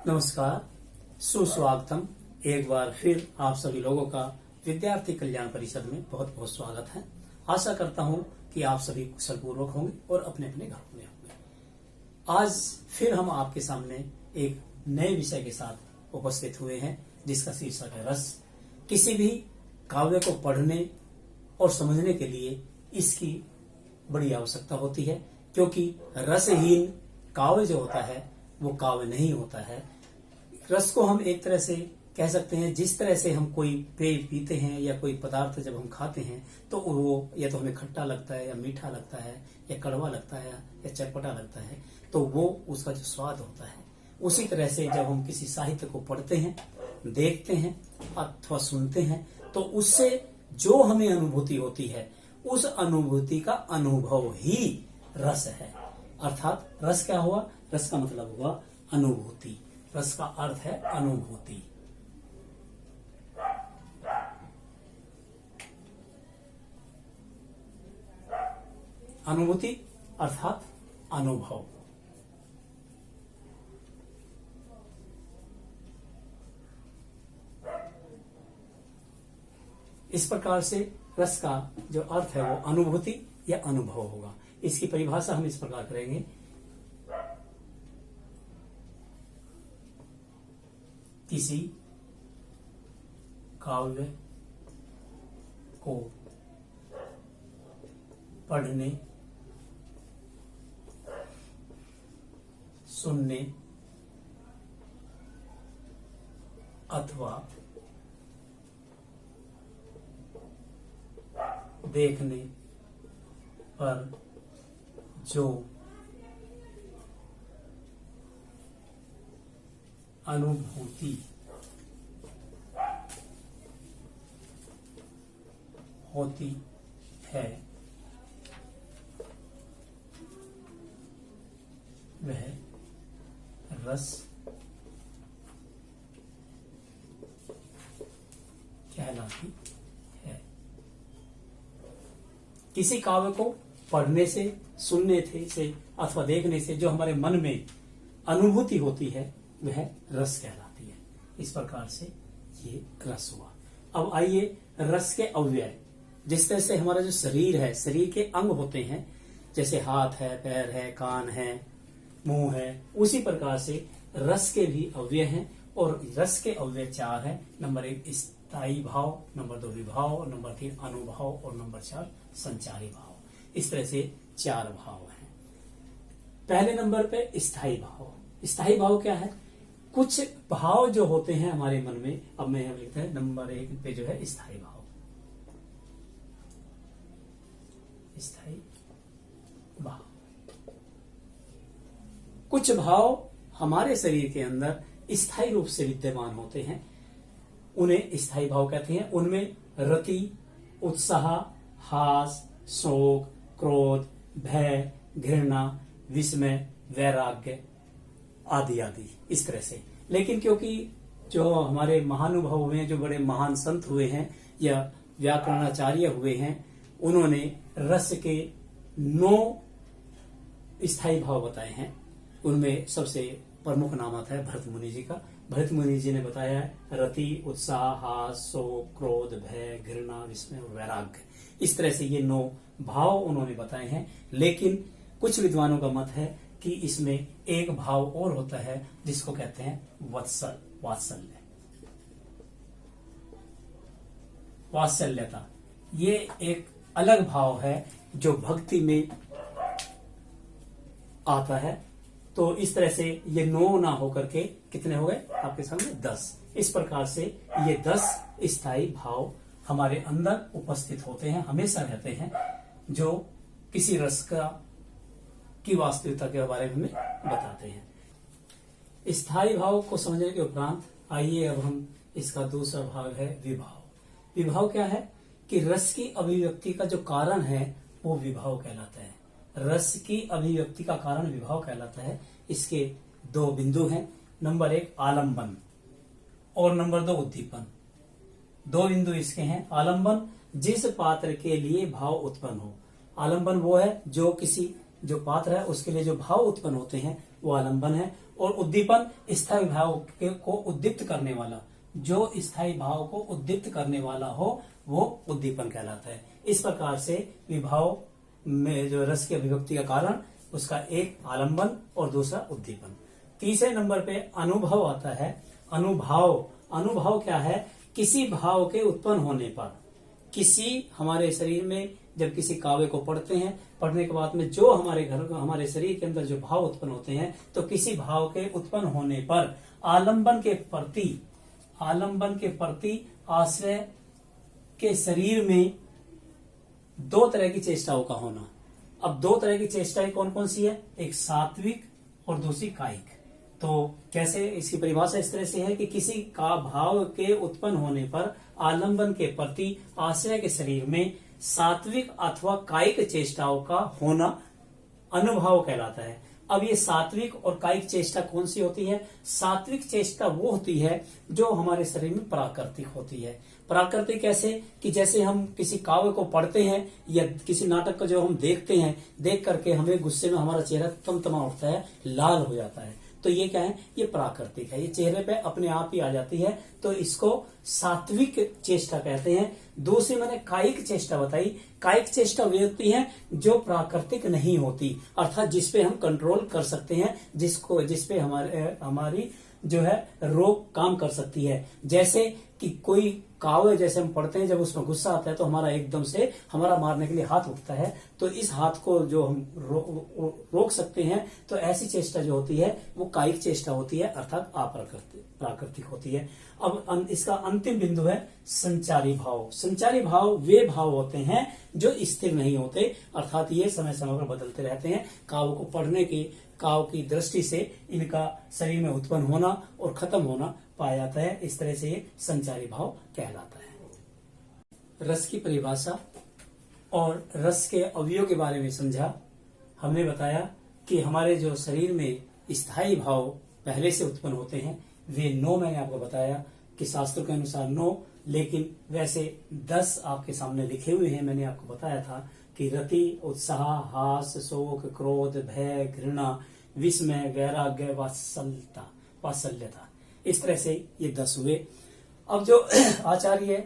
नमस्कार, सुस्वागतम। एक बार फिर आप सभी लोगों का विद्यार्थी कल्याण परिषद में बहुत बहुत स्वागत है। आशा करता हूं कि आप सभी कुशल पूर्वक होंगे और अपने अपने घरों में होंगे। आज फिर हम आपके सामने एक नए विषय के साथ उपस्थित हुए हैं, जिसका शीर्षक है रस। किसी भी काव्य को पढ़ने और समझने के लिए इसकी बड़ी आवश्यकता होती है, क्योंकि रसहीन काव्य जो होता है वो काव्य नहीं होता है। रस को हम एक तरह से कह सकते हैं, जिस तरह से हम कोई पेय पीते हैं या कोई पदार्थ जब हम खाते हैं तो वो या तो हमें खट्टा लगता है या मीठा लगता है या कड़वा लगता है या चटपटा लगता है, तो वो उसका जो स्वाद होता है। उसी तरह से जब हम किसी साहित्य को पढ़ते हैं, देखते हैं अथवा सुनते हैं, तो उससे जो हमें अनुभूति होती है उस अनुभूति का अनुभव ही रस है। अर्थात रस क्या हुआ? रस का मतलब हुआ अनुभूति। रस का अर्थ है अनुभूति। अनुभूति अर्थात अनुभव। इस प्रकार से रस का जो अर्थ है वो अनुभूति या अनुभव होगा। इसकी परिभाषा हम इस प्रकार करेंगे। किसी काव्य को पढ़ने, सुनने अथवा देखने पर जो अनुभूति होती है वह रस कहलाती है। किसी काव्य को पढ़ने से, सुनने से अथवा देखने से जो हमारे मन में अनुभूति होती है वह रस कहलाती है। इस प्रकार से ये रस हुआ। अब आइए रस के अवयव। जिस तरह से हमारा जो शरीर है, शरीर के अंग होते हैं, जैसे हाथ है, पैर है, कान है, मुंह है, उसी प्रकार से रस के भी अवयव हैं। और रस के अवयव 4 हैं। नंबर 1 स्थायी भाव, नंबर 2 विभाव, नंबर 3 अनुभव और नंबर 4 संचारी भाव। इस तरह से 4 भाव हैं। पहले नंबर पे स्थायी भाव। स्थायी भाव क्या है? कुछ भाव जो होते हैं हमारे मन में। अब मैं यहां लिखता है नंबर 1 पे जो है स्थायी भाव। स्थायी भाव, कुछ भाव हमारे शरीर के अंदर स्थायी रूप से विद्यमान होते हैं, उन्हें स्थायी भाव कहते हैं। उनमें रति, उत्साह, हास, शोक, क्रोध, भय, घृणा, विस्मय, वैराग्य आदि आदि इस तरह से। लेकिन क्योंकि जो हमारे महानुभव हुए हैं, जो बड़े महान संत हुए हैं या व्याकरणाचार्य हुए हैं, उन्होंने रस के 9 स्थायी भाव बताए हैं। उनमें सबसे प्रमुख नाम आता है भरत मुनि जी का। भरत मुनि जी ने बताया है रति, उत्साह, हास, शोक, क्रोध, भय, घृणा, विस्मय और वैराग्य। इस तरह से ये 9 भाव उन्होंने बताए हैं। लेकिन कुछ विद्वानों का मत है कि इसमें एक भाव और होता है जिसको कहते हैं वात्सल्य, वात्सल्यता। ये एक अलग भाव है जो भक्ति में आता है। तो इस तरह से ये 9 ना होकर के कितने हो गए आपके सामने? 10। इस प्रकार से ये 10 स्थायी भाव हमारे अंदर उपस्थित होते हैं, हमेशा रहते हैं, जो किसी रस की वास्तविकता के बारे में बताते हैं। स्थायी भाव को समझने के उपरांत आइए अब हम इसका दूसरा भाग है विभाव। विभाव क्या है? कि रस की अभिव्यक्ति का जो कारण है वो विभाव कहलाता है। रस की अभिव्यक्ति का कारण विभाव कहलाता है। इसके 2 बिंदु हैं। नंबर 1 आलंबन और नंबर 2 उद्दीपन। 2 बिंदु इसके हैं। आलंबन, जिस पात्र के लिए भाव उत्पन्न हो। आलंबन वो है जो किसी जो पात्र है उसके लिए जो भाव उत्पन्न होते हैं वो आलंबन है। और उद्दीपन स्थायी भाव को उद्दीप्त करने वाला, जो स्थायी भाव को उद्दीप्त करने वाला हो वो उद्दीपन कहलाता है। इस प्रकार से विभाव में जो रस की अभिव्यक्ति का कारण, उसका एक आलंबन और दूसरा उद्दीपन। तीसरे नंबर पे अनुभव आता है। अनुभव क्या है? किसी भाव के उत्पन्न होने पर, किसी हमारे शरीर में जब किसी काव्य को पढ़ते हैं, पढ़ने के बाद में जो हमारे शरीर के अंदर जो भाव उत्पन्न होते हैं, तो किसी भाव के उत्पन्न होने पर आलंबन के प्रति आश्रय के शरीर में दो तरह की चेष्टाओं का होना। अब दो तरह की चेष्टाएं कौन कौन सी है? एक सात्विक और दूसरी कायिक। तो कैसे? इसकी परिभाषा इस तरह से है कि किसी का भाव के उत्पन्न होने पर आलंबन के प्रति आश्रय के शरीर में सात्विक अथवा कायिक चेष्टाओं का होना अनुभव कहलाता है। अब ये सात्विक और कायिक चेष्टा कौन सी होती है? सात्विक चेष्टा वो होती है जो हमारे शरीर में प्राकृतिक होती है। प्राकृतिक कैसे? कि जैसे हम किसी काव्य को पढ़ते हैं या किसी नाटक को जो हम देखते हैं, देख करके हमें गुस्से में हमारा चेहरा तमतमा उठता है, लाल हो जाता है, तो ये क्या है? ये प्राकृतिक है, ये चेहरे पे अपने आप ही आ जाती है, तो इसको सात्विक चेष्टा कहते हैं। दूसरी मैंने कायिक चेष्टा बताई। कायिक चेष्टा वे होती है जो प्राकृतिक नहीं होती, अर्थात जिसपे हम कंट्रोल कर सकते हैं, जिसपे हमारी जो है रोक काम कर सकती है। जैसे कि कोई काव्य जैसे हम पढ़ते हैं, जब उसमें गुस्सा आता है तो हमारा एकदम से हमारा मारने के लिए हाथ उठता है, तो इस हाथ को जो हम रोक सकते हैं, तो ऐसी चेष्टा जो होती है वो कायिक चेष्टा होती है, अर्थात प्राकृतिक होती है। अब इसका अंतिम बिंदु है संचारी भाव। संचारी भाव वे भाव होते हैं जो स्थिर नहीं होते, अर्थात ये समय समय पर बदलते रहते हैं। काव्य को पढ़ने की की दृष्टि से इनका शरीर में उत्पन्न होना और खत्म होना पाया जाता है। इस तरह से ये संचारी भाव कहलाता है। रस की परिभाषा और रस के अवयव के बारे में समझा। हमने बताया कि हमारे जो शरीर में स्थायी भाव पहले से उत्पन्न होते हैं वे 9 मैंने आपको बताया कि शास्त्रों के अनुसार 9, लेकिन वैसे 10 आपके सामने लिखे हुए हैं। मैंने आपको बताया था कि रति, उत्साह, हास, शोक, क्रोध, भय, घृणा, विस्मय, वैराग्य, वात्सल्यता, इस तरह से ये 10 हुए। अब जो आचार्य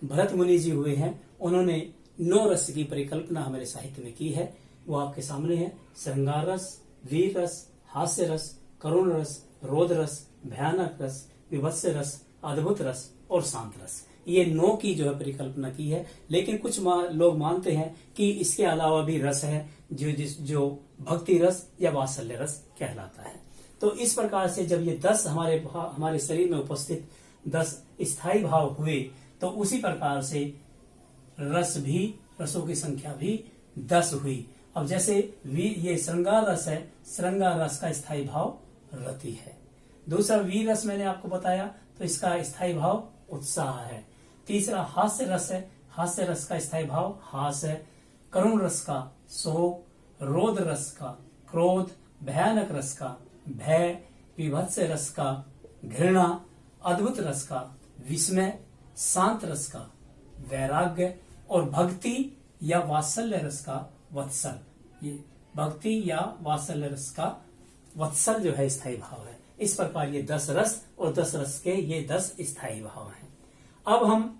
भरत मुनि जी हुए हैं, उन्होंने 9 रस की परिकल्पना हमारे साहित्य में की है। वो आपके सामने है। श्रृंगार रस, वीर रस, हास्य रस, करुण रस, रोध रस, भयानक रस, विभत्स रस, अद्भुत रस और शांत रस। ये 9 की जो है परिकल्पना की है। लेकिन कुछ लोग मानते हैं कि इसके अलावा भी रस है जो भक्ति रस या वात्सल्य रस कहलाता है। तो इस प्रकार से जब ये 10 हमारे शरीर में उपस्थित 10 स्थायी भाव हुए, तो उसी प्रकार से रसों की संख्या भी 10 हुई। अब जैसे ये श्रृंगार रस है, श्रृंगार रस का स्थायी भाव रति है। दूसरा वीर रस मैंने आपको बताया, तो इसका स्थायी भाव उत्साह है। तीसरा हास्य रस है, हास्य रस का स्थायी भाव हास है। करुण रस का शोक, रोध रस का क्रोध, भयानक रस का भय, विभत्स रस का घृणा, अद्भुत रस का विस्मय, शांत रस का वैराग्य और भक्ति या वात्सल्य रस का वत्सल। ये भक्ति या वात्सल्य रस का वत्सल जो है स्थायी भाव है। इस प्रकार ये 10 रस और 10 रस के ये 10 स्थायी भाव हैं। अब हम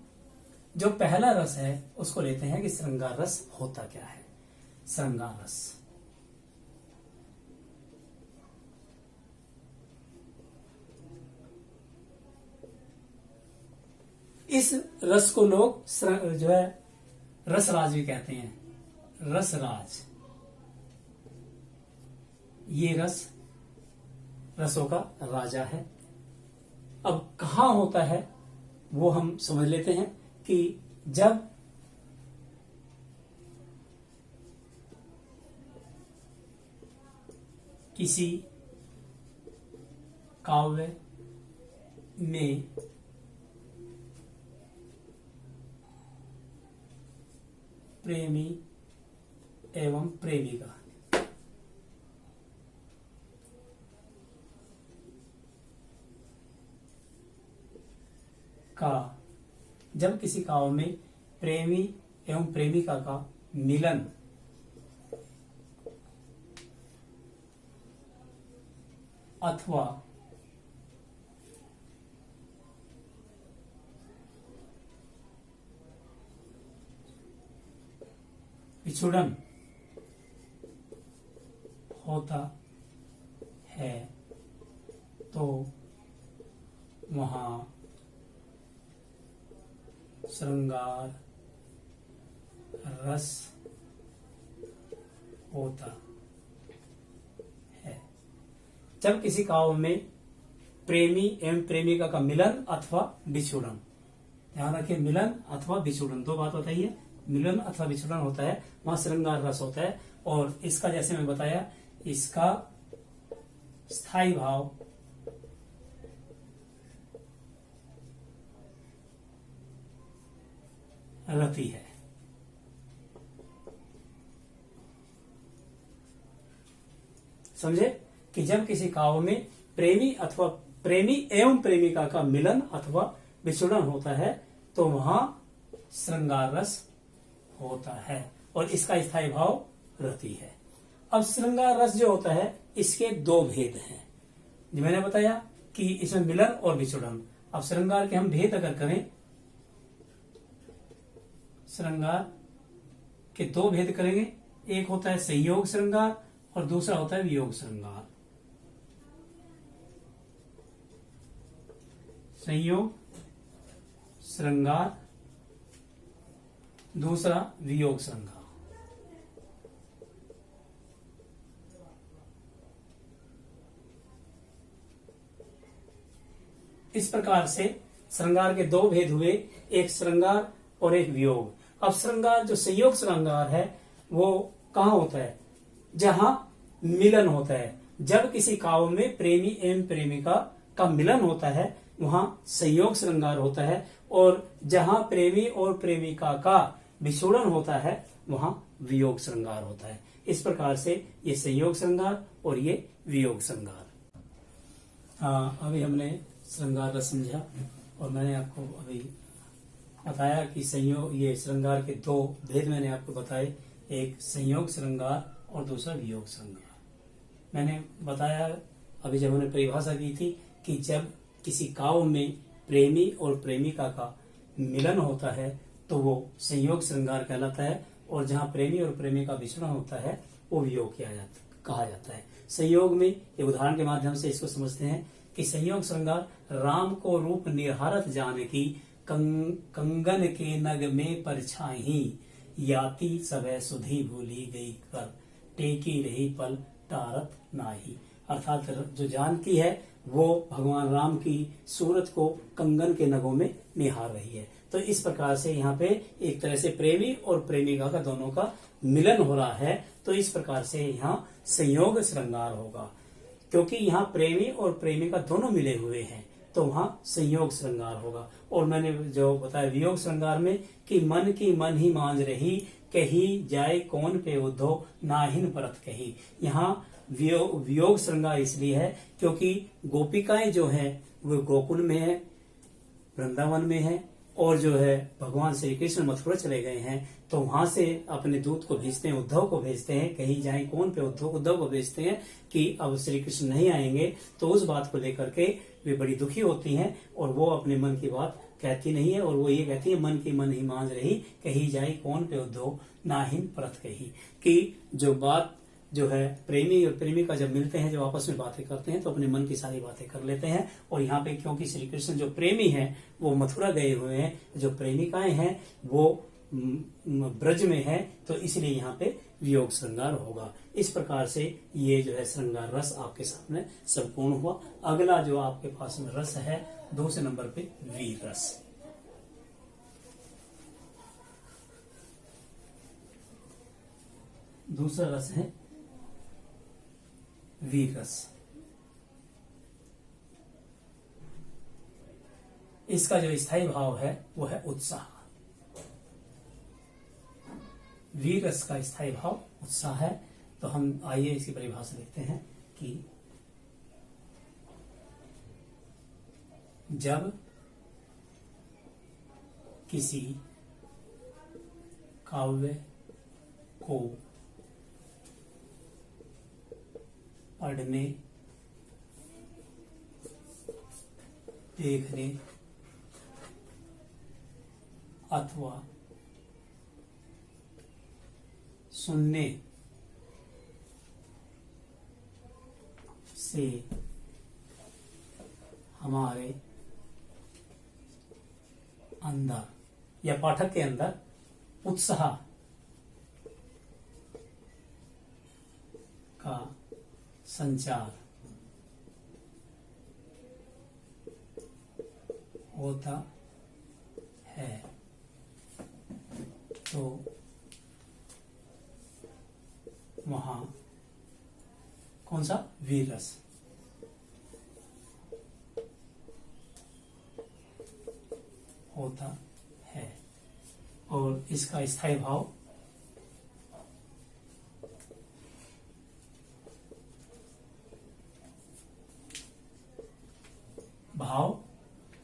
जो पहला रस है उसको लेते हैं कि श्रृंगार रस होता क्या है। श्रृंगार रस इस रस को लोग जो है रसराज भी कहते हैं। रसराज, ये रसों का राजा है। अब कहाँ होता है वो हम समझ लेते हैं कि जब किसी काव्य में प्रेमी एवं प्रेमिका का, जब किसी काव्य में प्रेमी एवं प्रेमिका का मिलन अथवा विछुड़न होता है तो वहां श्रृंगार रस होता है। जब किसी काव्य में प्रेमी एवं प्रेमिका का मिलन अथवा विछुड़न, ध्यान रखिए, मिलन अथवा विछुड़न, दो बात बताइए, मिलन अथवा विछुड़न होता है, वहां श्रृंगार रस होता है। और इसका जैसे मैं बताया, इसका स्थायी भाव रति है। समझे कि जब किसी काव्य में प्रेमी एवं प्रेमिका का मिलन अथवा विछुड़न होता है तो वहां श्रृंगार रस होता है और इसका स्थायी भाव रति है। अब श्रृंगार रस जो होता है, इसके दो भेद हैं। मैंने बताया कि इसमें मिलन और विछुड़न। अब श्रृंगार के हम भेद अगर करें, श्रृंगार के दो भेद करेंगे, एक होता है संयोग श्रृंगार और दूसरा होता है वियोग श्रृंगार। संयोग श्रृंगार, दूसरा वियोग श्रृंगार। इस प्रकार से श्रृंगार के दो भेद हुए, एक श्रृंगार और एक वियोग। अब श्रृंगार जो संयोग श्रृंगार है वो कहाँ होता है? जहां मिलन होता है। जब किसी काव्य में प्रेमी एवं प्रेमिका का मिलन होता है वहां संयोग श्रृंगार होता है, और जहां प्रेमी और प्रेमिका का विछोड़न होता है वहां वियोग श्रृंगार होता है। इस प्रकार से ये संयोग श्रृंगार और ये वियोग श्रृंगार। हाँ, अभी हमने श्रृंगार रस समझा और मैंने आपको अभी बताया कि ये श्रृंगार के दो भेद मैंने आपको बताए, एक संयोग श्रृंगार और दूसरा वियोग श्रृंगार। मैंने बताया अभी जब हमने परिभाषा की थी कि जब किसी काव्य में प्रेमी और प्रेमिका का मिलन होता है तो वो संयोग श्रृंगार कहलाता है, और जहाँ प्रेमी और प्रेमिका विछड़न होता है वो वियोग कहा जाता है। संयोग में एक उदाहरण के माध्यम से इसको समझते हैं कि संयोग श्रृंगार राम को रूप निहारत जान की कंगन के नग में परछाई, याति सबे सुधी भूली गई कर, टेकी रही पल टारत नाही। अर्थात जो जानकी है वो भगवान राम की सूरत को कंगन के नगों में निहार रही है। तो इस प्रकार से यहाँ पे एक तरह से प्रेमी और प्रेमिका का दोनों का मिलन हो रहा है, तो इस प्रकार से यहाँ संयोग श्रृंगार होगा। क्योंकि यहाँ प्रेमी और प्रेमिका दोनों मिले हुए हैं तो वहाँ संयोग श्रृंगार होगा। और मैंने जो बताया वियोग श्रृंगार में कि मन की मन ही मांझ रही, कही जाए कौन पे उद्धव नाहिन परत कही। यहाँ वियोग श्रृंगार इसलिए है क्योंकि गोपिकाएं जो है वो गोकुल में है, वृंदावन में है, और जो है भगवान श्री कृष्ण मथुरा चले गए हैं, तो वहां से अपने दूत को भेजते हैं, उद्धव को भेजते हैं, कहीं जाए कौन पे उद्धव को भेजते हैं कि अब श्री कृष्ण नहीं आएंगे। तो उस बात को लेकर के वे बड़ी दुखी होती हैं और वो अपने मन की बात कहती नहीं है, और वो ये कहती है मन की मन ही मांझ रही, कही जाए कौन पे उद्धव नाहिन परत कही। कि जो बात जो है प्रेमी और प्रेमिका जब मिलते हैं, जब आपस में बातें करते हैं तो अपने मन की सारी बातें कर लेते हैं। और यहाँ पे क्योंकि श्री कृष्ण जो प्रेमी हैं वो मथुरा गए हुए हैं, जो प्रेमिकाएं हैं वो ब्रज में है, तो इसलिए यहाँ पे वियोग श्रृंगार होगा। इस प्रकार से ये जो है श्रृंगार रस आपके सामने संपूर्ण हुआ। अगला जो आपके पास में रस है दूसरे नंबर पे वीर रस। दूसरा रस है वीर रस। इसका जो स्थायी भाव है वो है उत्साह। वीर रस का स्थायी भाव उत्साह है। तो हम आइए इसकी परिभाषा देखते हैं कि जब किसी काव्य को पढ़ने देखने अथवा सुनने से हमारे अंदर या पाठक के अंदर उत्साह का संचार होता है तो वहां कौन सा वीर रस होता है। और इसका स्थायी भाव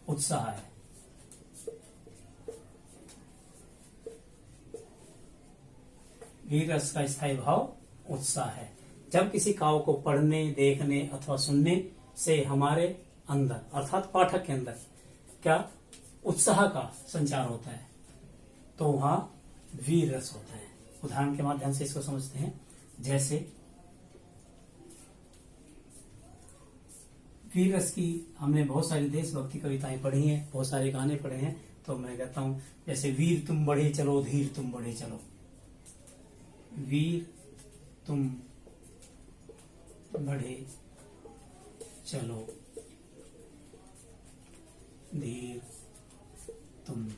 उत्साह है। वीर रस का स्थायी भाव उत्साह है। जब किसी काव्य को पढ़ने, देखने अथवा सुनने से हमारे अंदर अर्थात पाठक के अंदर क्या उत्साह का संचार होता है तो वहां वीर रस होता है। उदाहरण के माध्यम से इसको समझते हैं। जैसे वीर रस की हमने बहुत सारी देशभक्ति कविताएं पढ़ी हैं, बहुत सारे गाने पढ़े हैं। तो मैं कहता हूं जैसे वीर तुम बढ़े चलो, धीर तुम बढ़े चलो। वीर तुम बढ़े चलो, धीर तुम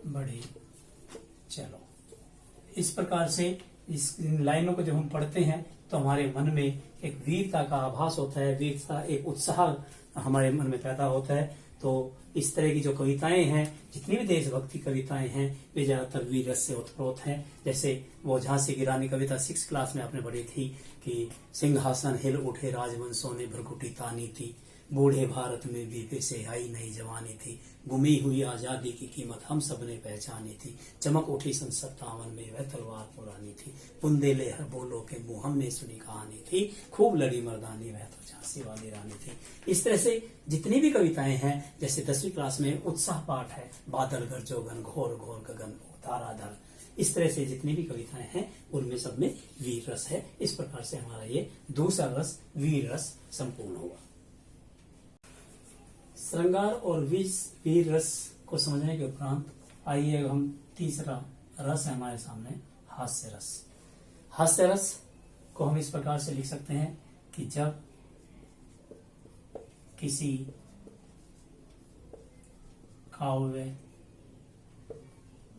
बढ़े चलो। इस प्रकार से इन लाइनों को जब हम पढ़ते हैं तो हमारे मन में एक वीरता का आभास होता है, वीरता एक उत्साह हमारे मन में पैदा होता है। तो इस तरह की जो कविताएं हैं, जितनी भी देशभक्ति कविताएं हैं, वे ज्यादातर वीर रस से उत्प्रोत हैं। जैसे वो झांसी की रानी कविता 6th क्लास में आपने पढ़ी थी कि सिंहासन हिल उठे राजवंशों ने भ्रकुटी तानी थी, बूढ़े भारत में भी पेशे आई नई जवानी थी, गुमी हुई आजादी की कीमत हम सब ने पहचानी थी, चमक उठी सन 57 में वह तलवार पुरानी थी, बुंदेले हर बोलो के मुंह हमने सुनी कहानी थी, खूब लड़ी मर्दानी वह तो झांसी वाली रानी थी। इस तरह से जितनी भी कविताएं हैं, जैसे 10वीं क्लास में उत्साह पाठ है, बादल गरजो घन घोर घोर गगन ताराधर। इस तरह से जितनी भी कविताएं हैं उनमें सब में वीर रस है। इस प्रकार से हमारा ये दूसरा रस वीर रस संपूर्ण हुआ। श्रृंगार और वीर रस को समझने के उपरांत आइए हम तीसरा रस है हमारे सामने, हास्य रस। हास्य रस को हम इस प्रकार से लिख सकते हैं कि जब किसी काव्य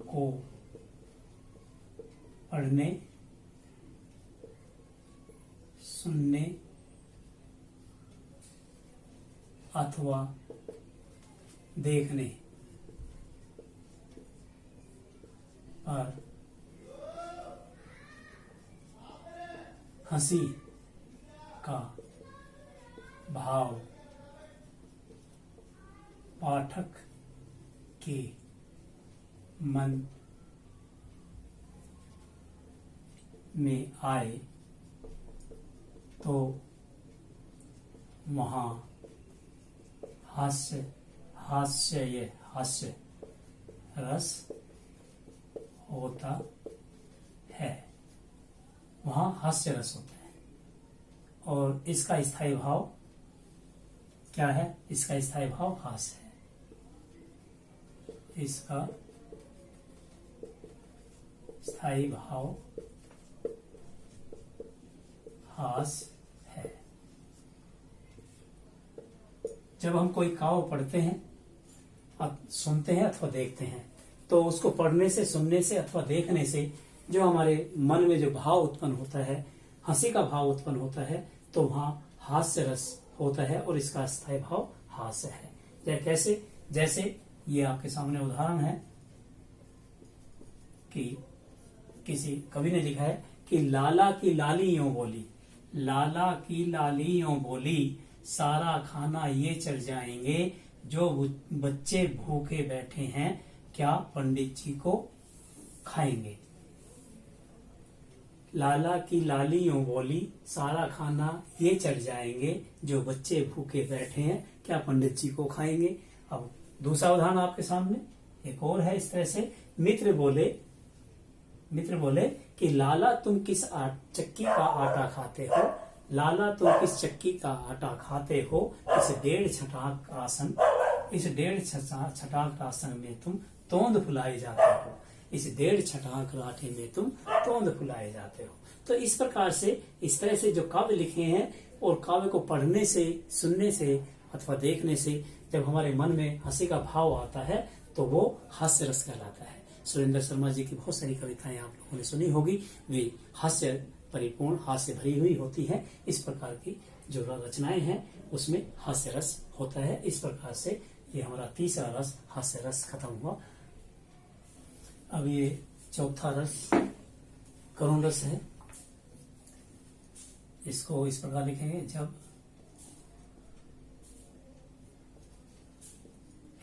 को पढ़ने, सुनने अथवा देखने पर हंसी का भाव पाठक के मन में आए तो वहां हास्य रस होता है। वहां हास्य रस होता है। और इसका स्थायी भाव क्या है? इसका स्थायी भाव हास्य है। इसका स्थायी भाव हास्य है। जब हम कोई काव्य पढ़ते हैं, सुनते हैं अथवा देखते हैं, तो उसको पढ़ने से, सुनने से अथवा देखने से जो हमारे मन में जो भाव उत्पन्न होता है, हंसी का भाव उत्पन्न होता है, तो वहां हास्य रस होता है और इसका स्थायी भाव हास्य है। कैसे? जैसे ये आपके सामने उदाहरण है कि किसी कवि ने लिखा है कि लाला की लाली यूं बोली, लाला की लाली यूं बोली, सारा खाना ये चढ़ जाएंगे, जो बच्चे भूखे बैठे हैं क्या पंडित जी को खाएंगे। लाला की लाली यूं बोली, सारा खाना ये चढ़ जाएंगे, जो बच्चे भूखे बैठे हैं क्या पंडित जी को खाएंगे। अब दूसरा उदाहरण आपके सामने एक और है इस तरह से। मित्र बोले कि लाला तुम किस चक्की का आटा खाते हो, लाला तुम किस चक्की का आटा खाते हो, इस डेढ़ छटाक राशन में तुम तोंद फुलाए जाते हो, इस डेढ़ छटाक आटे में तुम तोंद फुलाए जाते हो। तो इस प्रकार से, इस तरह से जो काव्य लिखे हैं, और काव्य को पढ़ने से, सुनने से अथवा देखने से जब हमारे मन में हंसी का भाव आता है तो वो हास्य रस कहलाता है। सुरेंद्र शर्मा जी की बहुत सारी कविताएं आप लोगों ने सुनी होगी, वे हास्य परिपूर्ण, हास्य भरी हुई होती है। इस प्रकार की जो रचनाएं हैं उसमें हास्य रस होता है। इस प्रकार से ये हमारा तीसरा रस हास्य रस खत्म हुआ। अब ये चौथा रस करुण रस है। इसको इस प्रकार लिखेंगे, जब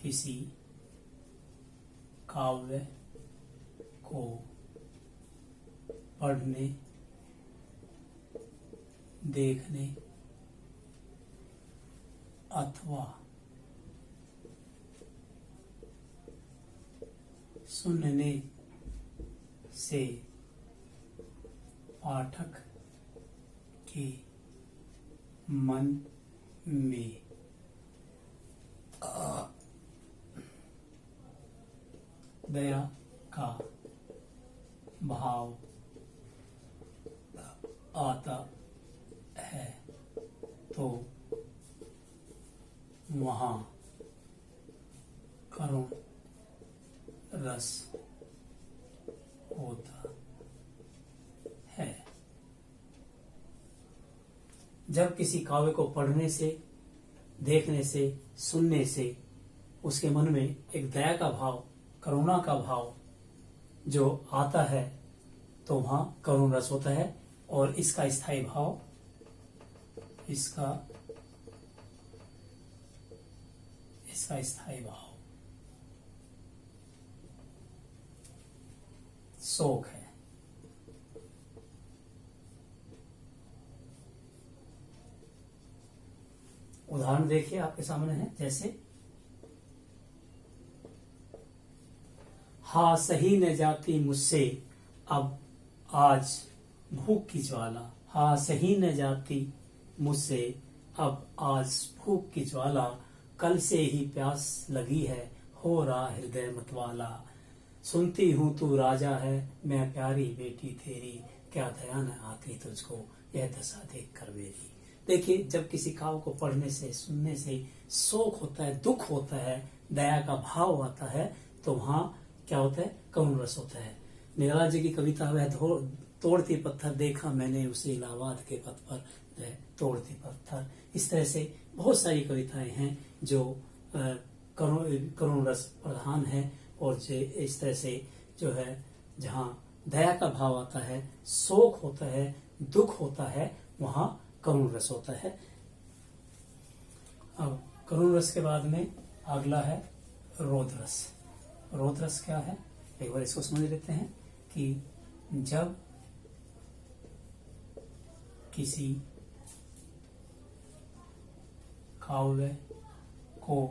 किसी काव्य को पढ़ने, देखने अथवा सुनने से पाठक के मन में दया का भाव आता है तो वहाँ करुण रस होता है। जब किसी काव्य को पढ़ने से, देखने से, सुनने से उसके मन में एक दया का भाव, करुणा का भाव जो आता है तो वहां करुण रस होता है। और इसका स्थायी भाव, इसका स्थायी भाव शोक है। उदाहरण देखिए आपके सामने है, जैसे हाँ सही न जाती मुझसे अब आज भूख की ज्वाला, हाँ सही न जाती मुझसे अब आज भूख की ज्वाला, कल से ही प्यास लगी है हो रहा हृदय मतवाला, सुनती हूँ तू राजा है मैं प्यारी बेटी तेरी, क्या दया न आती तुझको यह दशा देख कर मेरी। देखिए, जब किसी काव्य को पढ़ने से, सुनने से शोक होता है, दुख होता है, दया का भाव आता है तो वहां क्या होता है, करुण रस होता है। निराला जी की कविता वह तोड़ती पत्थर देखा मैंने उसे इलाहाबाद के पथ पर, तोड़ती पत्थर। इस तरह से बहुत सारी कविताएं हैं जो करुण रस प्रधान है, और इस तरह से जो है जहाँ दया का भाव आता है, शोक होता है, दुख होता है, वहां करुण रस होता है। अब करुण रस के बाद में अगला है रोद रस। रोद रस क्या है, एक बार इसको समझ लेते हैं कि जब किसी काव्य को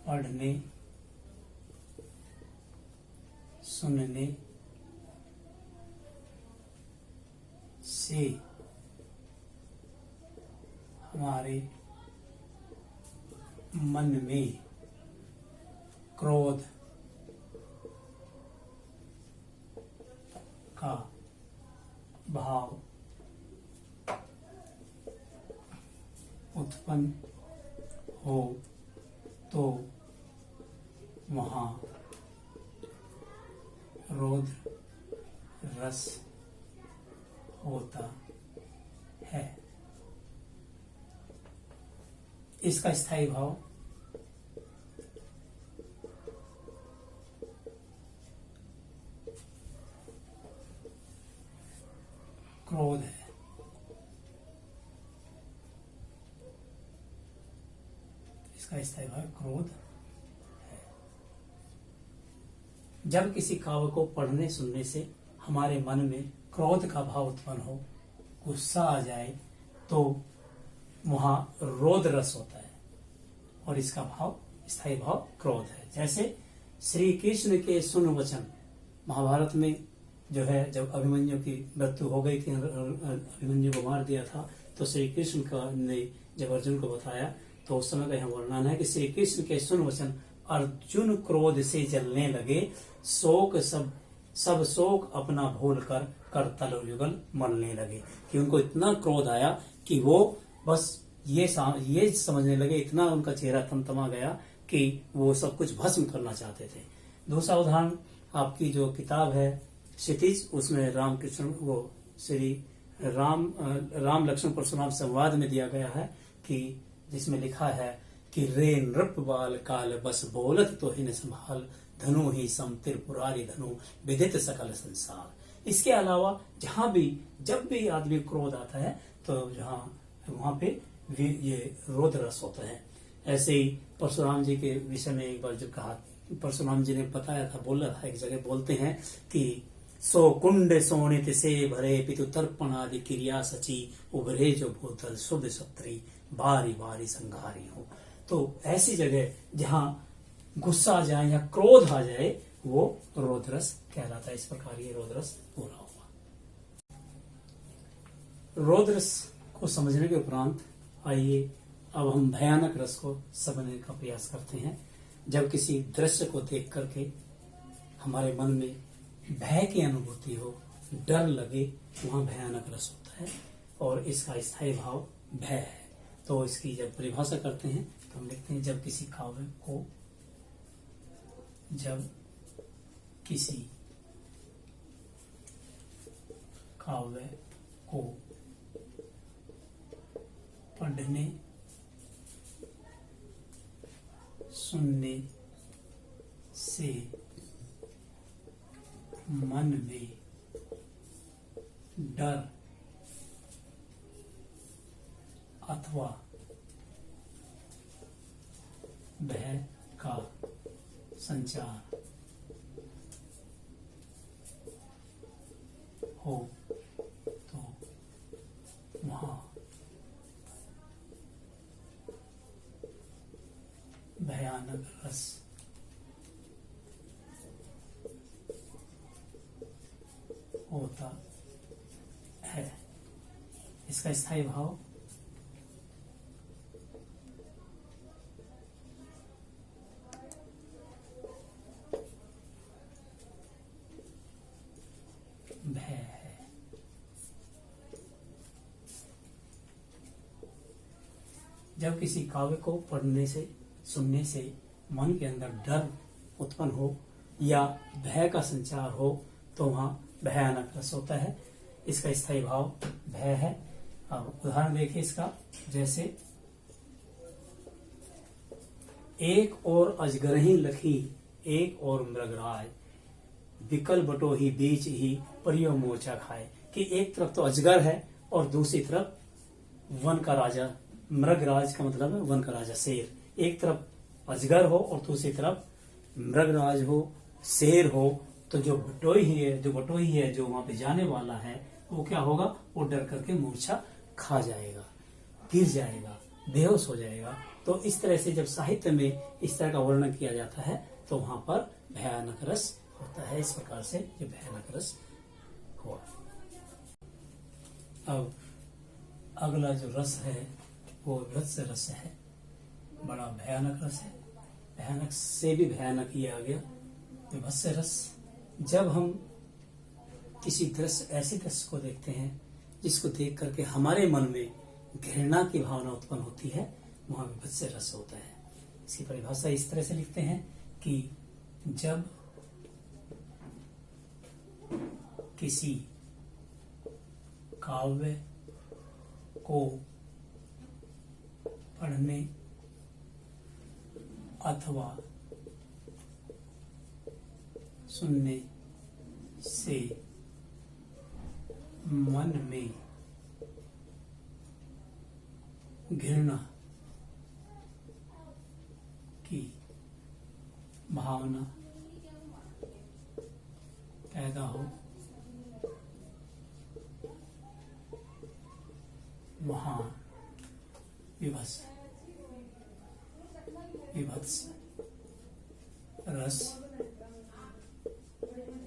पढ़ने, सुनने से हमारे मन में क्रोध का भाव उत्पन्न हो तो वहाँ रौद्र रस होता है। इसका स्थायी भाव क्रोध है। इसका स्थायी भाव क्रोध है। जब किसी काव्य को पढ़ने, सुनने से, हमारे मन में क्रोध का भाव उत्पन्न हो, गुस्सा आ जाए, तो वहां रोध रस होता है और इसका भाव स्थायी भाव क्रोध है। जैसे श्री कृष्ण के सुन वचन, महाभारत में जो है जब अभिमन्यु की मृत्यु हो गई थी, अभिमन्यु को मार दिया था, तो श्री कृष्ण का ने जब अर्जुन को बताया तो उस समय का यहाँ वर्णन है कि श्री कृष्ण के सुन वचन अर्जुन क्रोध से जलने लगे, शोक सब शोक अपना भूल कर करतल युगल मलने लगे। कि उनको इतना क्रोध आया कि वो बस ये समझने लगे, इतना उनका चेहरा तमतमा गया कि वो सब कुछ भस्म करना चाहते थे। दूसरा उदाहरण आपकी जो किताब है क्षितिज, उसमें रामकृष्ण वो श्री राम लक्ष्मण परशुराम संवाद में दिया गया है कि जिसमें लिखा है कि रे नृप बाल काल बस बोलत तो ही न संभाल, धनु ही सम त्रिपुरारी धनु विदित सकल संसार। इसके अलावा जहां भी जब भी आदमी क्रोध आता है तो वहां पे ये रोध रस होता है। ऐसे ही परशुराम जी के विषय में एक बार जो कहा, परशुराम जी ने बताया था, बोल रहा था, एक जगह बोलते हैं कि सो कुंड सोनित से भरे पितु तर्पण आदि क्रिया सची, उभरे जो भूतल शुद्ध सत्री बारी बारी संघारी हो। तो ऐसी जगह जहां गुस्सा आ जाए या क्रोध आ जाए वो रोधरस कहलाता है। इस प्रकार ये रोधरस पूरा हुआ। रोधरस को समझने के उपरांत आइए अब हम भयानक रस को समझने का प्रयास करते हैं। जब किसी दृश्य को देख करके हमारे मन में भय की अनुभूति हो, डर लगे, वहां भयानक रस होता है और इसका स्थायी भाव भय है। तो इसकी जब परिभाषा करते हैं तो हम लिखते हैं जब किसी काव्य को पढ़ने सुनने से मन में डर अथवा भय का संचार हो तो वहां भयानक रस होता है। इसका स्थायी भाव भय है। जब किसी काव्य को पढ़ने से सुनने से मन के अंदर डर उत्पन्न हो या भय का संचार हो तो वहां भयानक रस होता है। इसका स्थायी भाव भय है। अब उदाहरण देखिए इसका, जैसे एक और अजगर ही लखी एक और मृगराज, विकल बटो ही बीच ही परियो मोर्चा खाए। कि एक तरफ तो अजगर है और दूसरी तरफ वन का राजा, मृगराज का मतलब है वन का राजा शेर। एक तरफ अजगर हो और दूसरी तरफ मृगराज हो, शेर हो, तो जो बटोही है जो वहां पे जाने वाला है वो क्या होगा, वो डर करके मूर्छा खा जाएगा, गिर जाएगा, बेहोश हो जाएगा। तो इस तरह से जब साहित्य में इस तरह का वर्णन किया जाता है तो वहां पर भयानक रस होता है। इस प्रकार से ये भयानक रस हुआ। अब अगला जो रस है वो वत्स रस है। बड़ा भयानक रस है। भयानक से भी भयानक ये आ गया विभत्स रस। जब हम किसी दृश्य, ऐसे दृश्य को देखते हैं जिसको देख करके हमारे मन में घृणा की भावना उत्पन्न होती है, वहां विभत्स रस होता है। इसकी परिभाषा इस तरह से लिखते हैं कि जब किसी काव्य को पढ़ने अथवा सुनने से मन में घृणा की भावना पैदा हो वहां विभत्स रस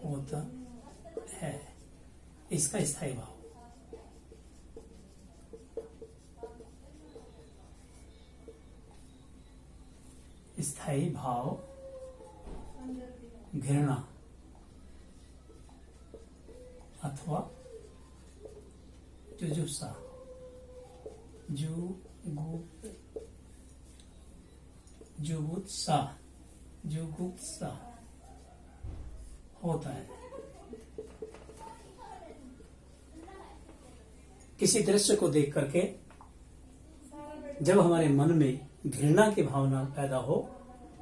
होता है। इसका स्थायी भाव घृणा अथवा जुजुप्सा जुगुप्सा होता है। किसी दृश्य को देख करके जब हमारे मन में घृणा की भावना पैदा हो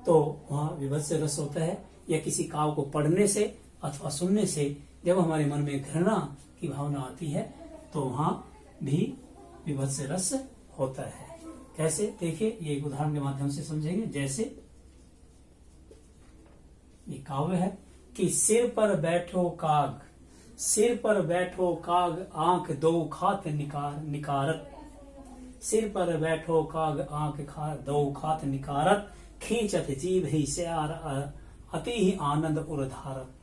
तो वहां विभत्स रस होता है, या किसी काव्य को पढ़ने से अथवा सुनने से जब हमारे मन में घृणा की भावना आती है तो वहां भी विभत्स रस होता है। कैसे, देखिए, ये एक उदाहरण के माध्यम से समझेंगे। जैसे ये काव्य है कि सिर पर बैठो काग आंख दो खात निकारत, सिर पर बैठो काग आंख दो खात निकारत, खींचत जीभ ही स्यार अति ही आनंद उर्धारत,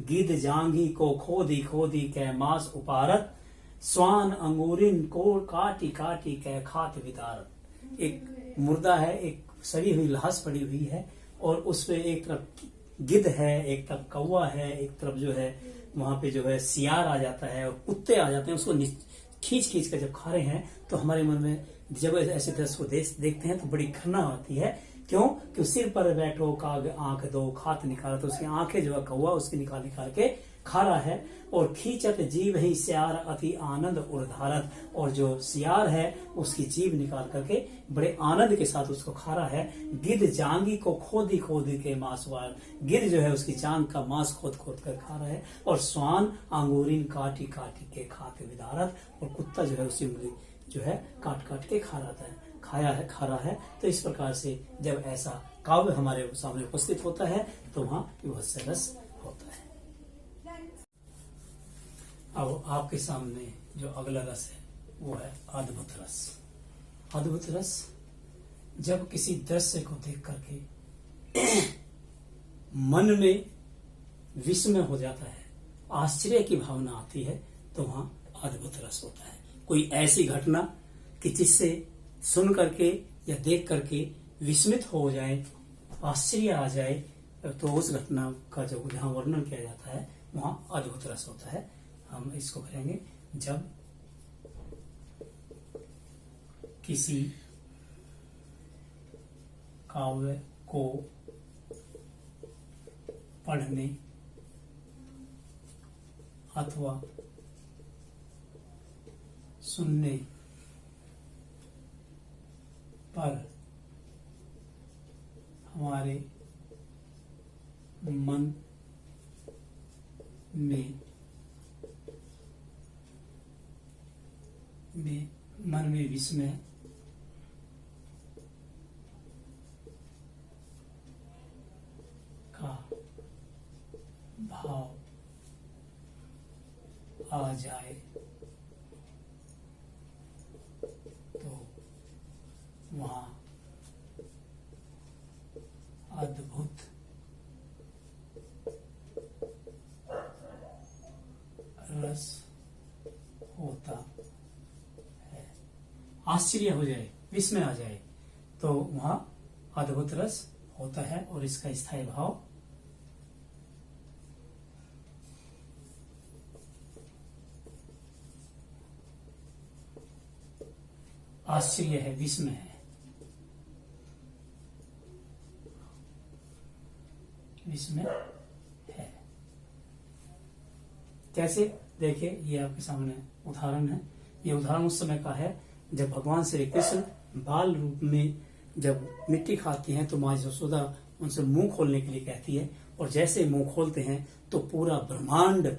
गिद्ध जांघी को खोदी कै मांस उपारत, स्वान अंगूरिन को काटी कै खात विदारत। एक मुर्दा है, एक सड़ी हुई लाश पड़ी हुई है और उस पे एक तरफ गिद्ध है, एक तरफ कौवा है, एक तरफ जो है वहां पे जो है सियार आ जाता है और कुत्ते आ जाते हैं, उसको खींच कर जब खा रहे हैं तो हमारे मन में जब ऐसे दृश्य को देखते हैं तो बड़ी घृणा आती है। क्यों? कि सिर पर बैठो काग आंख दो खात निकाला, तो उसकी आंखें जो है कौवा उसकी निकाल के खा रहा है, और खींचत जीभ ही स्यार अति आनंद उर्धारत, और जो सियार है उसकी जीभ निकाल करके बड़े आनंद के साथ उसको खा रहा है। गिद्ध जांगी को खोदी के मांसवार, गिद्ध जो है उसकी जांग का मांस खोद कर खा रहा है, और स्वान अंगूरिन काटी के खाते विदारत, और कुत्ता जो है उसी जो है काट के खा रहा है। तो इस प्रकार से जब ऐसा काव्य हमारे सामने उपस्थित होता है तो वहां विभत्स रस होता है। अब आपके सामने जो अगला रस है वो है अद्भुत रस। अद्भुत रस जब किसी दृश्य को देख करके मन में विस्मय हो जाता है, आश्चर्य की भावना आती है, तो वहां अद्भुत रस होता है। कोई ऐसी घटना कि जिससे सुन करके या देख करके विस्मित हो जाए, आश्चर्य आ जाए, तो उस घटना का जो जहां वर्णन किया जाता है वहां अद्भुत रस होता है। हम इसको करेंगे जब किसी काव्य को पढ़ने अथवा सुनने पर हमारे मन में विस्मय का भाव आ जाए तो वहां अद्भुत रस होता है। आश्चर्य हो जाए, विस्मय आ जाए, तो वहां अद्भुत रस होता है, और इसका स्थायी भाव आश्चर्य है, विस्मय है। विस्मय है कैसे? देखिए, ये आपके सामने उदाहरण है। ये उदाहरण उस समय का है जब भगवान श्री कृष्ण बाल रूप में जब मिट्टी खाती हैं तो माँ यशोदा उनसे मुंह खोलने के लिए कहती है, और जैसे मुंह खोलते हैं तो पूरा ब्रह्मांड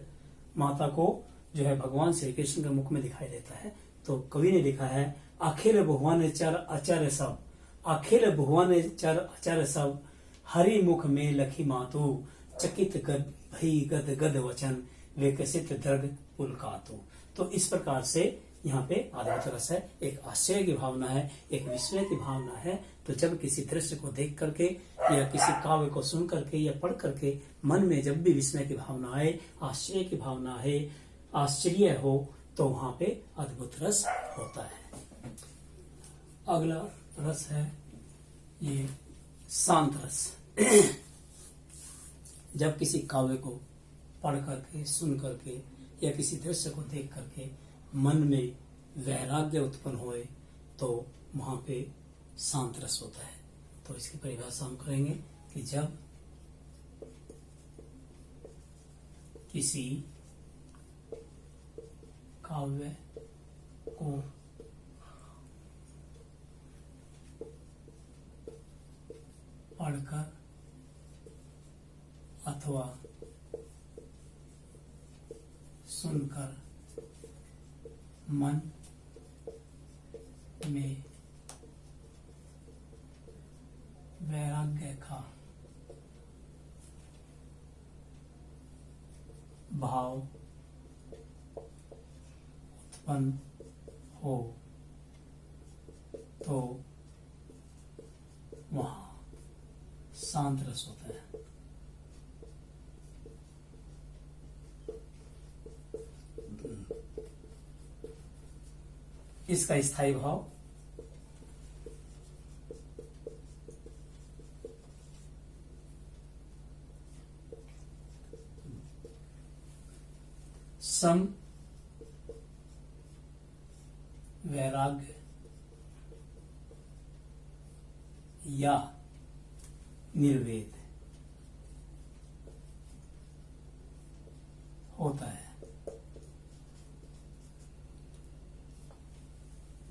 माता को जो है भगवान श्री कृष्ण के मुख में दिखाई देता है। तो कवि ने लिखा है, अखिल भुवन चर अचर सब, अखिल भुवन चर अचर सब, हरि मुख में लखी मातु, चकित गद भई गद गद वचन, विकसित दृग पुलकातु। तो इस प्रकार से यहाँ पे अद्भुत रस है, एक आश्चर्य की भावना है, एक विस्मय की भावना है। तो जब किसी दृश्य को देख करके या किसी काव्य को सुन करके या पढ़ करके मन में जब भी विस्मय की भावना आए, आश्चर्य की भावना है, आश्चर्य हो, तो वहां पे अद्भुत रस होता है। अगला रस है ये शांत रस। जब किसी काव्य को पढ़ करके, सुन करके या किसी दृश्य को देख करके मन में वैराग्य उत्पन्न होए, तो वहां पे शांत रस होता है। तो इसकी परिभाषा हम करेंगे कि जब किसी काव्य को पढ़कर अथवा सुनकर मन में वैराग्य का भाव उत्पन्न हो, तो वहां शांत रस होता है। इसका स्थायी भाव सम वैराग्य या निर्वेद होता है।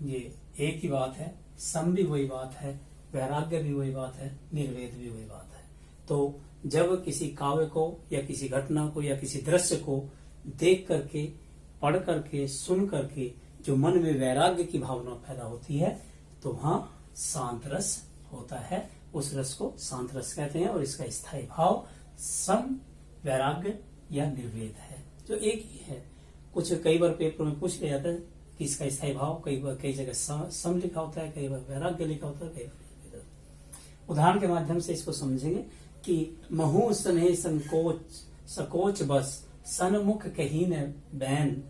ये एक ही बात है, सम भी वही बात है, वैराग्य भी वही बात है, निर्वेद भी वही बात है। तो जब किसी काव्य को या किसी घटना को या किसी दृश्य को देख करके, पढ़ करके, सुन करके जो मन में वैराग्य की भावना पैदा होती है, तो वहां शांत रस होता है। उस रस को शांत रस कहते हैं और इसका स्थायी भाव सम वैराग्य या निर्वेद है, जो एक ही है। कुछ कई बार पेपर में पूछ लिया जाता है कि इसका स्थायी भाव, कई जगह सम लिखा होता है, कई बार वैराग्य लिखा होता है, कई बार। उदाहरण के माध्यम से इसको समझेंगे कि महू स्नेह संकोच सकोच बस सन्मुख कहीं न बैन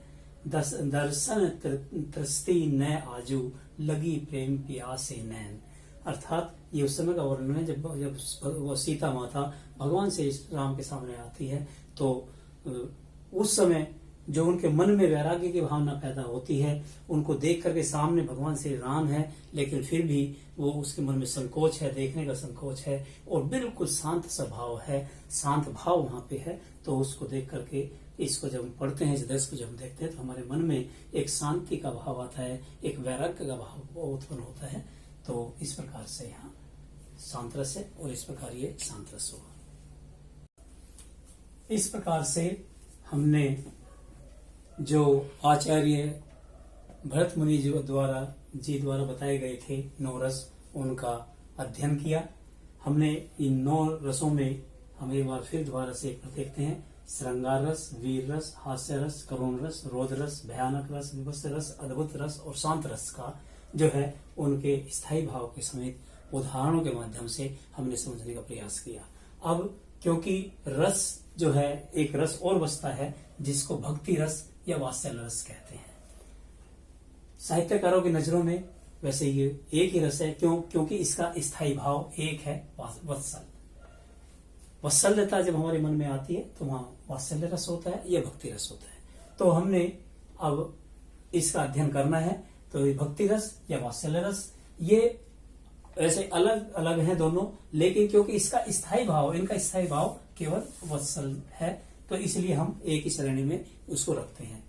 दर्शन त्रस्ती न आजू लगी प्रेम प्यासे नैन। अर्थात ये उस समय का वर्णन है जब वो सीता माता भगवान से राम के सामने आती है, तो उस समय जो उनके मन में वैराग्य की भावना पैदा होती है, उनको देख करके सामने भगवान श्री राम है, लेकिन फिर भी वो उसके मन में संकोच है, देखने का संकोच है और बिल्कुल शांत स्वभाव है, शांत भाव वहां पे है। तो उसको देख करके, इसको जब हम पढ़ते हैं, इस दृश्य को जब हम देखते हैं, तो हमारे मन में एक शांति का भाव आता है, एक वैराग्य का भाव उत्पन्न होता है। तो इस प्रकार से यहाँ शांत रस है और इस प्रकार ये शांत रस होगा। इस प्रकार से हमने जो आचार्य भरत मुनि जी द्वारा बताए गए थे 9 रस, उनका अध्ययन किया। हमने इन 9 रसों में हम एक बार फिर दोबारा से देखते हैं। श्रृंगार रस, वीर रस, हास्य रस, करुण रस, रोध रस, भयानक रस, विभत्स रस, अद्भुत रस और शांत रस का जो है उनके स्थायी भाव के समेत उदाहरणों के माध्यम से हमने समझने का प्रयास किया। अब क्योंकि रस जो है, एक रस और बचता है जिसको भक्ति रस या वात्सल्य रस कहते हैं। साहित्यकारों की नजरों में वैसे ये एक ही रस है, क्योंकि इसका स्थायी भाव एक है, वत्सल। वात्सल्यता जब हमारे मन में आती है तो वहां वात्सल्य रस होता है या भक्ति रस होता है। तो हमने अब इसका अध्ययन करना है। तो ये भक्ति रस या वात्सल्य रस, ये ऐसे अलग अलग हैं दोनों, लेकिन क्योंकि इसका स्थायी भाव, इनका स्थायी भाव केवल वत्सल है, तो इसलिए हम एक ही श्रेणी में उसको रखते हैं।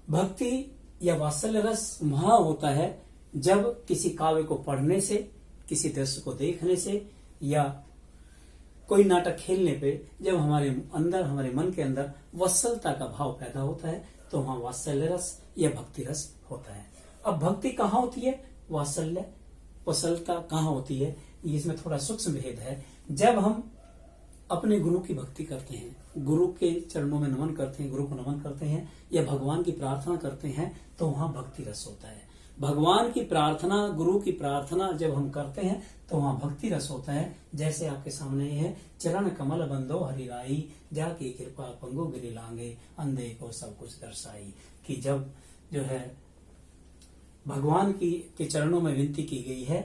भक्ति या वात्सल्य रस वहां होता है जब किसी काव्य को पढ़ने से, किसी दृश्य को देखने से या कोई नाटक खेलने पे जब हमारे अंदर, हमारे मन के अंदर वत्सलता का भाव पैदा होता है, तो वहां वात्सल्य रस या भक्ति रस होता है। अब भक्ति कहाँ होती है, वत्सलता कहाँ होती है, इसमें थोड़ा सूक्ष्म भेद है। जब हम अपने गुरु की भक्ति करते हैं, गुरु के चरणों में नमन करते हैं, गुरु को नमन करते हैं या भगवान की प्रार्थना करते हैं, तो वहां भक्ति रस होता है। भगवान की प्रार्थना, गुरु की प्रार्थना जब हम करते हैं तो वहां भक्ति रस होता है। जैसे आपके सामने है, चरण कमल बंदो हरिराई, जाकी कृपा पंगु गिरि लांगे, अंधे को सब कुछ दर्शाई। कि जब जो है भगवान के चरणों में विनती की गई है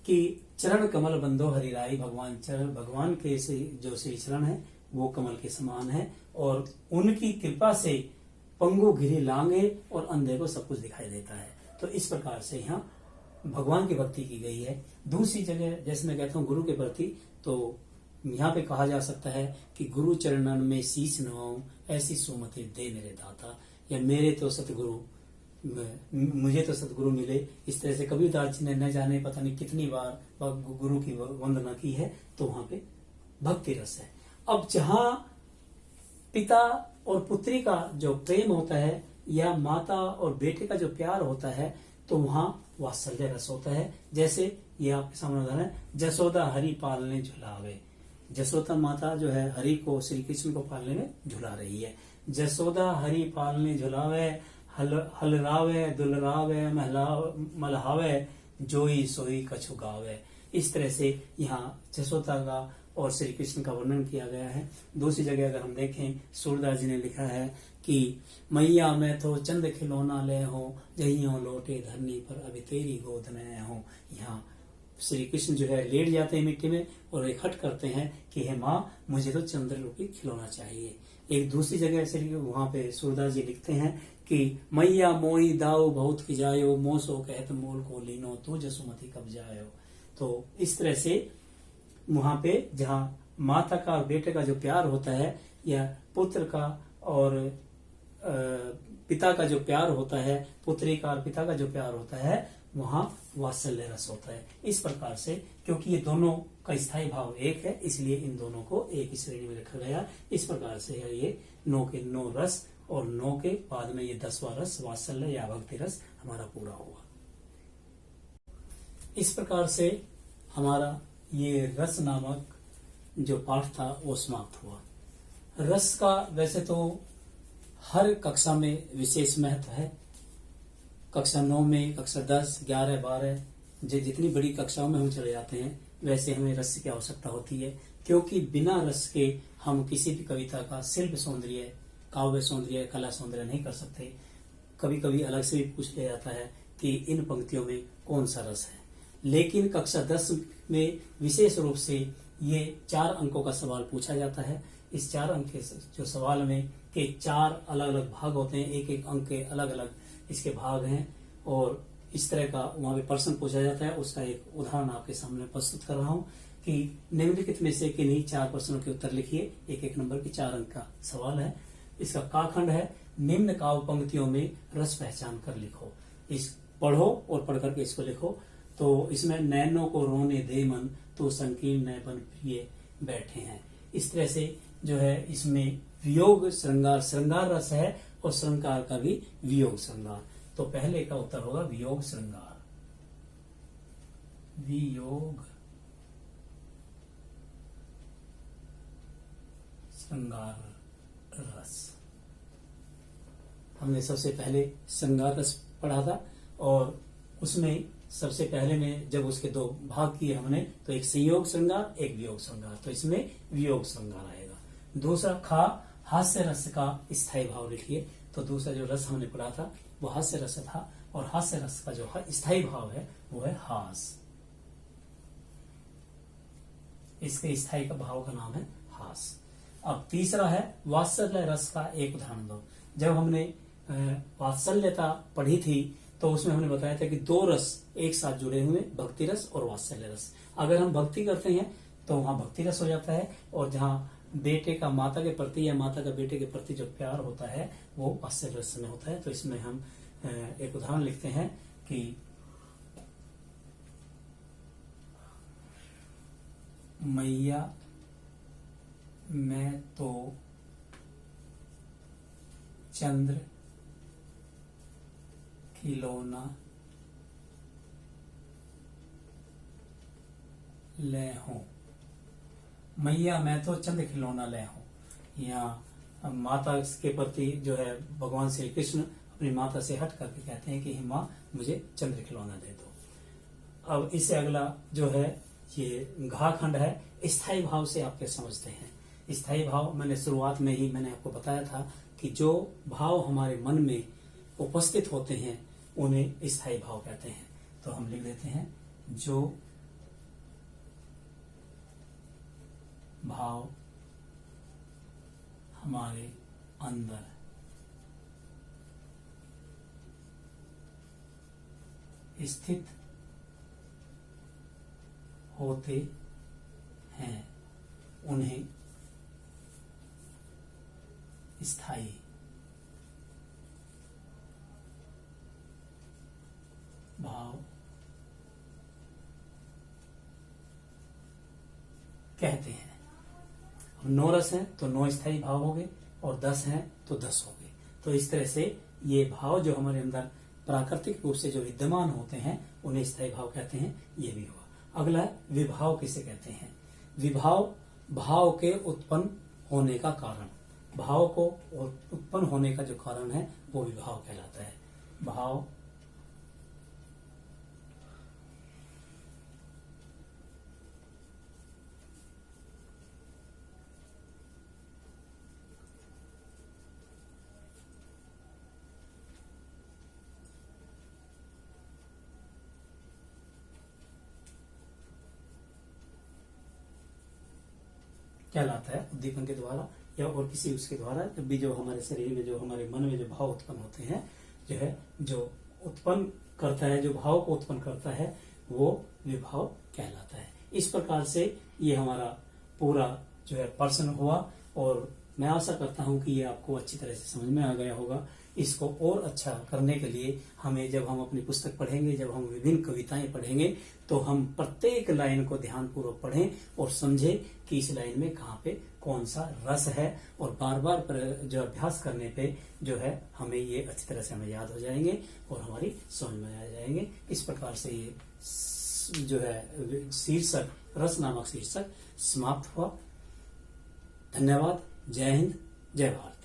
कि चरण कमल बंदो हरिराई, भगवान के जो श्री चरण है वो कमल के समान है और उनकी कृपा से पंगु घिरी लांगे और अंधे को सब कुछ दिखाई देता है। तो इस प्रकार से यहाँ भगवान की भक्ति की गई है। दूसरी जगह जैसे मैं कहता हूँ गुरु के प्रति, तो यहाँ पे कहा जा सकता है कि गुरु चरणन में शीश नवाऊं, ऐसी सुमति दे मेरे दाता, या मेरे तो सतगुरु, मुझे तो सतगुरु मिले। इस तरह से कबीरदास जी ने न जाने पता नहीं कितनी बार गुरु की वंदना की है। तो वहां पे भक्ति रस है। अब जहां पिता और पुत्री का जो प्रेम होता है या माता और बेटे का जो प्यार होता है, तो वहां वात्सल्य रस होता है। जैसे ये आपके सामने उदाहरण है, जसोदा हरि पालने झुलावे। जसोदा माता जो है हरि को, श्री कृष्ण को पालने में झुला रही है। जसोदा हरि पालने झुलावे, हलरावे दुलरावे मलहावे, जोई सोई कछु गावे। इस तरह से यहाँ जसोदा का और श्री कृष्ण का वर्णन किया गया है। दूसरी जगह अगर हम देखें, सूरदास जी ने लिखा है कि मैया मैं तो चंद खिलौना ले हो, जहियों लोटे धरनी पर अभी तेरी गोद में हो। यहाँ श्री कृष्ण जो है लेट जाते हैं मिट्टी में और एक हट करते हैं कि हे माँ, मुझे तो चंद्रलोकी खिलौना चाहिए। एक दूसरी जगह से वहां पे सूरदास जी लिखते हैं कि मैया मोई दाऊ बहुत खिजायो, मोसो कहत मोल को लीनो, तू जसुमती कब जायो। तो इस तरह से वहां पे जहाँ माता का और बेटे का जो प्यार होता है, या पुत्र का और पिता का जो प्यार होता है, पुत्री का और पिता का जो प्यार होता है, वहां वात्सल्य रस होता है। इस प्रकार से, क्योंकि ये दोनों का स्थायी भाव एक है, इसलिए इन दोनों को एक ही श्रेणी में रखा गया। इस प्रकार से है ये 9 के 9 रस, और 9 के बाद में ये 10वां रस वात्सल्य या भक्ति रस हमारा पूरा हुआ। इस प्रकार से हमारा ये रस नामक जो पाठ था वो समाप्त हुआ। रस का वैसे तो हर कक्षा में विशेष महत्व है। कक्षा 9 में, कक्षा 10, 11, 12 जितनी बड़ी कक्षाओं में हम चले जाते हैं, वैसे हमें रस की आवश्यकता होती है। क्योंकि बिना रस के हम किसी भी कविता का शिल्प सौंदर्य, काव्य सौंदर्य, कला सौंदर्य नहीं कर सकते। कभी कभी अलग से भी पूछ लिया जाता है कि इन पंक्तियों में कौन सा रस है। लेकिन कक्षा 10 में विशेष रूप से ये 4 अंकों का सवाल पूछा जाता है। इस 4 अंक के जो सवाल में के 4 अलग अलग भाग होते हैं, एक एक अंक के अलग अलग इसके भाग हैं, और इस तरह का वहां पे प्रश्न पूछा जाता है। उसका एक उदाहरण आपके सामने प्रस्तुत कर रहा हूं कि निम्नलिखित में से किन्हीं 4 प्रश्नों के उत्तर लिखिए। एक एक नंबर के 4 अंक का सवाल है। इसका का खंड है, निम्न काव्य पंक्तियों में रस पहचान कर लिखो। इस पढ़ो और पढ़ करके इसको लिखो। तो इसमें नैनों को रोने दे मन, तो संकीर्ण नैपन प्रिय बैठे हैं। इस तरह से जो है इसमें वियोग श्रृंगार, श्रृंगार रस है और श्रृंगार का भी वियोग श्रृंगार। तो पहले का उत्तर होगा वियोग श्रृंगार, वियोग श्रृंगार रस। हमने सबसे पहले श्रृंगार रस पढ़ा था, और उसमें सबसे पहले में जब उसके 2 भाग किए हमने, तो एक संयोग श्रृंगार, एक वियोग श्रृंगार। तो इसमें वियोग श्रृंगार आएगा। दूसरा खा, हास्य रस का स्थायी भाव लिखिए। तो दूसरा जो रस हमने पढ़ा था वो हास्य रस था, और हास्य रस का जो स्थायी भाव है वो है हास। इसके स्थायी का भाव का नाम है हास। अब तीसरा है वात्सल्य रस का एक उदाहरण दो। जब हमने वात्सल्यता पढ़ी थी तो उसमें हमने बताया था कि 2 रस एक साथ जुड़े हुए, भक्ति रस और वात्सल्य रस। अगर हम भक्ति करते हैं तो वहां भक्ति रस हो जाता है, और जहां बेटे का माता के प्रति या माता का बेटे के प्रति जो प्यार होता है वो वात्सल्य रस में होता है। तो इसमें हम एक उदाहरण लिखते हैं कि मैया मैं तो चंद्र खिलौना ले हूं, मैया मैं तो चंद खिलौना ले हूँ। यहाँ माता के प्रति जो है भगवान श्री कृष्ण अपनी माता से हट करके कहते हैं कि हे माँ मुझे चंद्र खिलौना दे दो। अब इससे अगला जो है ये घा खंड है। स्थायी भाव से आप क्या समझते हैं? स्थायी भाव मैंने शुरुआत में ही मैंने आपको बताया था कि जो भाव हमारे मन में उपस्थित होते हैं उन्हें स्थायी भाव कहते हैं। तो हम लिख देते हैं जो भाव हमारे अंदर स्थित होते हैं उन्हें स्थायी भाव कहते हैं। अब 9 रस हैं तो 9 स्थायी भाव हो गए और 10 हैं तो 10 हो गए। तो इस तरह से ये भाव जो हमारे अंदर प्राकृतिक रूप से जो विद्यमान होते हैं उन्हें स्थायी भाव कहते हैं। ये भी हुआ। अगला विभाव किसे कहते हैं? विभाव भाव के उत्पन्न होने का कारण, भाव को उत्पन्न होने का जो कारण है वो विभाव कहलाता है। भाव कहलाता है। उद्दीपन के द्वारा या और किसी उसके द्वारा जब भी जो हमारे शरीर में जो हमारे मन में जो भाव उत्पन्न होते हैं जो है जो उत्पन्न करता है, जो भाव को उत्पन्न करता है वो विभाव कहलाता है। इस प्रकार से ये हमारा पूरा जो है प्रश्न हुआ और मैं आशा करता हूं कि ये आपको अच्छी तरह से समझ में आ गया होगा। इसको और अच्छा करने के लिए हमें जब हम अपनी पुस्तक पढ़ेंगे, जब हम विभिन्न कविताएं पढ़ेंगे तो हम प्रत्येक लाइन को ध्यानपूर्वक पढ़ें और समझें कि इस लाइन में कहाँ पे कौन सा रस है और बार बार जो अभ्यास करने पे जो है हमें ये अच्छी तरह से हमें याद हो जाएंगे और हमारी समझ में आ जाएंगे। इस प्रकार से ये जो है शीर्षक रस नामक शीर्षक समाप्त हुआ। धन्यवाद। जय हिंद, जय भारत।